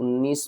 19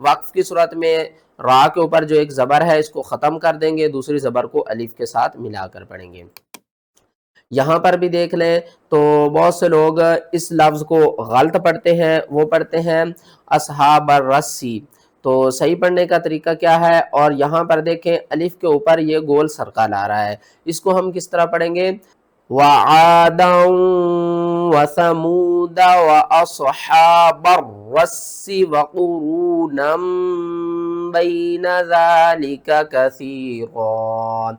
وقف کی صورت میں را کے اوپر جو ایک زبر ہے اس کو ختم کر دیں گے، دوسری زبر کو الف کے ساتھ ملا کر پڑھیں گے۔ یہاں پر بھی دیکھ لیں تو بہت سے لوگ اس لفظ کو غلط پڑھتے ہیں، وہ پڑھتے ہیں اصحاب الرسی، تو صحیح پڑھنے کا طریقہ کیا ہے؟ اور یہاں پر دیکھیں الف کے اوپر یہ گول سرکل آ رہا ہے، اس کو ہم کس طرح پڑھیں گے؟ وَعَادًا وَثَمُودَ وَأَصْحَابَ الرَّسِّ وَقُرُونًا بَيْنَ ذَلِكَ كَثِيرًا۔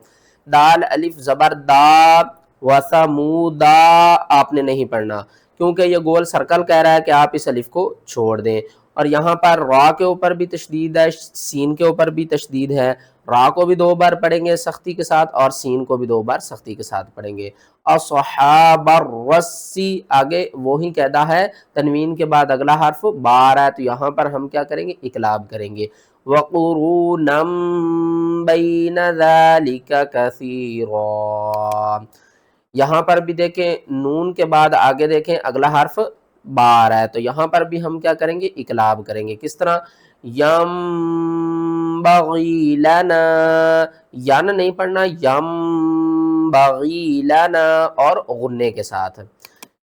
دال الف زبر دا، وَثَمُودَ آپ نے نہیں پڑھنا کیونکہ یہ گول سرکل کہہ رہا ہے کہ آپ اس الف کو چھوڑ دیں، اور یہاں پر را کے اوپر بھی تشدید ہے، سین کے اوپر بھی تشدید ہے، را کو بھی 2 بار پڑھیں گے سختی کے ساتھ اور سین کو بھی 2 بار سختی کے ساتھ پڑھیں گے۔ اصحاب الرسی آگے وہی قاعدہ ہے، تنوین کے بعد اگلا حرف بار ہے تو یہاں پر ہم کیا کریں گے؟ اقلاب کریں گے۔ وَقُرُونًا بَيْنَ ذَلِكَ كَثِيرًا، یہاں پر بھی دیکھیں نون کے بعد آگے دیکھیں اگلا حرف بار ہے تو یہاں پر بھی ہم کیا کریں گے؟ اقلاب کریں گے۔ کس طرح؟ ینبغی لنا، ین نہیں پڑھنا، ینبغی لنا اور غنے کے ساتھ۔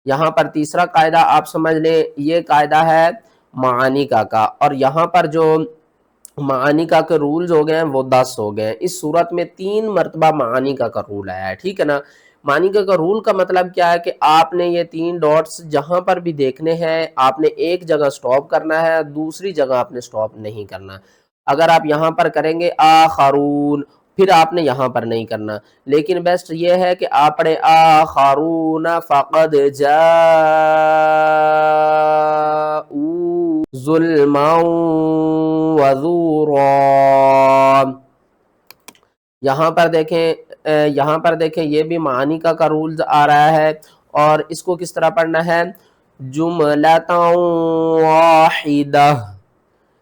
یہاں پر تیسرا قاعدہ آپ سمجھ لیں، یہ قاعدہ ہے معانی کا اور یہاں پر جو معانی کا کے رولز ہو گئے ہیں وہ 10 ہو گئے ہیں۔ اس صورت میں 3 مرتبہ معانی کا رول آیا ہے، ٹھیک ہے نا؟ معانی کا رول کا مطلب کیا ہے کہ آپ نے یہ 3 ڈاٹس جہاں پر بھی دیکھنے ہیں آپ نے ایک جگہ سٹاپ کرنا ہے، دوسری جگہ آپ نے سٹاپ نہیں کرنا۔ اگر آپ یہاں پر کریں گے آخرون، پھر آپ نے یہاں پر نہیں کرنا، لیکن بیسٹ یہ ہے کہ آپ پڑھیں آخرون فقد جاءوا ظلما وزورا۔ یہاں پر دیکھیں یہ بھی معانی کا رولز آ رہا ہے، اور اس کو کس طرح پڑھنا ہے؟ جملۃ واحدہ،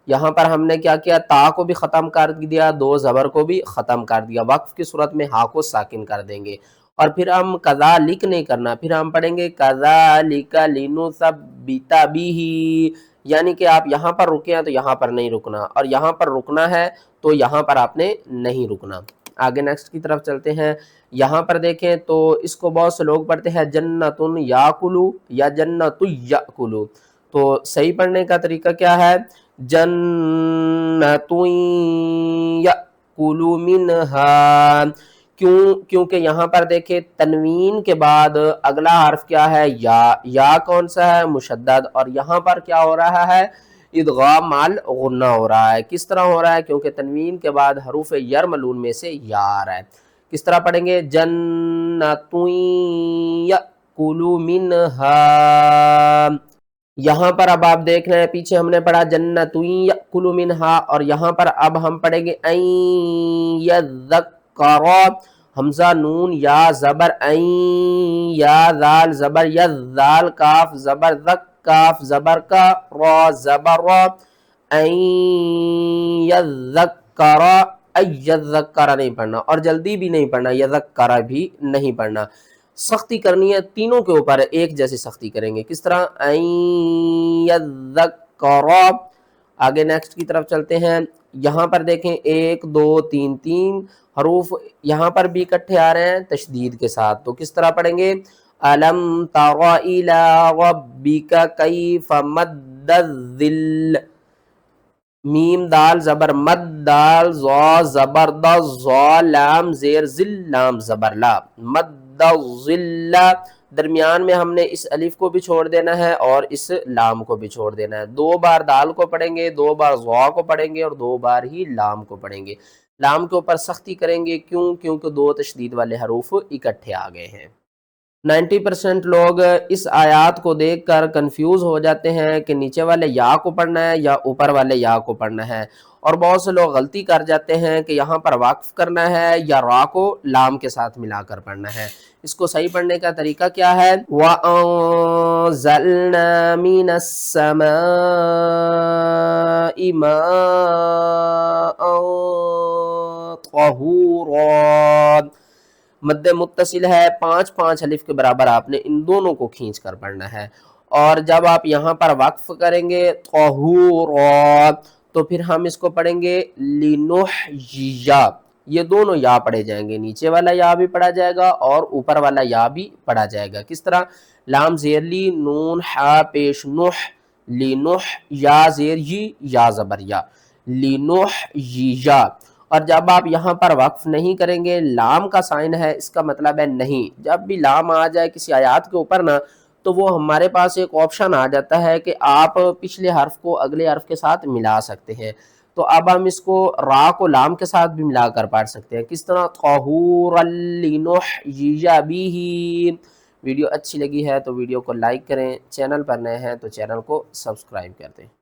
یہاں پر ہم نے کیا کیا؟ تا کو بھی ختم کر دیا، 2 زبر کو بھی ختم کر دیا، وقف کی صورت میں ہا کو ساکن کر دیں گے، اور پھر ہم کذالک نہیں کرنا، پھر ہم پڑھیں گے کذالک لنثبت بہ، یعنی کہ آپ یہاں پر رکے ہیں تو یہاں پر نہیں رکنا، اور یہاں پر رکنا ہے تو یہاں پر آپ نے نہیں رکنا۔ آگے نیکسٹ کی طرف چلتے ہیں۔ یہاں پر دیکھیں تو اس کو بہت سے لوگ پڑھتے ہیں جنت یاکلو یا جنت یاکلو، تو صحیح پڑھنے کا طریقہ کیا ہے؟ جنت یاکلو منہا، کیونکہ یہاں پر دیکھیں تنوین کے بعد اگلا حرف کیا ہے؟ یا کون سا ہے؟ مشدد، اور یہاں پر کیا ہو رہا ہے؟ ادغام مال غنہ ہو رہا ہے۔ کس طرح ہو رہا ہے؟ کیونکہ تنوین کے بعد حروف یرملون میں سے یا آ رہا ہے۔ کس طرح پڑھیں گے؟ جنت یأکل منہا، یہاں پر اب آپ دیکھ رہے ہیں پیچھے ہم نے پڑھا جنت یأکل منہا، اور یہاں پر اب ہم پڑھیں گے این یذکر، حمزہ نون یا زبر این، یا ذال زبر یذ، ذال کاف زبر ذک، کاف زبر کا، را زبر را، این یذکر، یذکر نہیں پڑھنا، اور جلدی بھی نہیں پڑھنا، یذکر بھی نہیں پڑھنا، سختی کرنی ہے تینوں کے اوپر، ایک جیسی سختی کریں گے۔ کس طرح؟ این یذکر۔ آگے نیکسٹ کی طرف چلتے ہیں۔ یہاں پر دیکھیں 1 2 3 3 حروف یہاں پر بھی اکٹھے آ رہے ہیں تشدید کے ساتھ، تو کس طرح پڑھیں گے؟ الم تر الی ربک کیف مد الظل، میم دال زبر مد، دال زا زبر دا، زا لام زیر ذل، لام زبر لا، مد الظل، درمیان میں ہم نے اس الف کو بھی چھوڑ دینا ہے اور اس لام کو بھی چھوڑ دینا ہے، 2 بار دال کو پڑھیں گے، 2 بار زا کو پڑھیں گے اور 2 بار ہی لام کو پڑھیں گے۔ لام کے اوپر سختی کریں گے، کیونکہ 2 تشدید والے حروف اکٹھے آ گئے ہیں۔ 90% لوگ اس آیات کو دیکھ کر کنفیوز ہو جاتے ہیں کہ نیچے والے یا کو پڑھنا ہے یا اوپر والے یا کو پڑھنا ہے، اور بہت سے لوگ غلطی کر جاتے ہیں کہ یہاں پر وقف کرنا ہے یا را کو لام کے ساتھ ملا کر پڑھنا ہے۔ اس کو صحیح پڑھنے کا طریقہ کیا ہے؟ وَأَنزَلْنَا مِنَ السَّمَاءِ مَاءً طَهُورًا، مد متصل ہے، 5 5 الف کے برابر آپ نے ان دونوں کو کھینچ کر پڑھنا ہے، اور جب آپ یہاں پر وقف کریں گے طہورا، تو پھر ہم اس کو پڑھیں گے لنحییا، یہ دونوں یا پڑھے جائیں گے، نیچے والا یا بھی پڑھا جائے گا اور اوپر والا یا بھی پڑھا جائے گا۔ کس طرح؟ لام زیر لی، نون ہا پیش نح، لنح، یا زیر یا زبر یا، لنحییا۔ اور جب آپ یہاں پر وقف نہیں کریں گے، لام کا سائن ہے، اس کا مطلب ہے نہیں۔ جب بھی لام آ جائے کسی آیات کے اوپر نا، تو وہ ہمارے پاس ایک آپشن آ جاتا ہے کہ آپ پچھلے حرف کو اگلے حرف کے ساتھ ملا سکتے ہیں۔ تو اب ہم اس کو را کو لام کے ساتھ بھی ملا کر پڑھ سکتے ہیں۔ کس طرح؟ طہورا لنحیی بہ۔ ویڈیو اچھی لگی ہے تو ویڈیو کو لائک کریں، چینل پر نئے ہیں تو چینل کو سبسکرائب کر دیں۔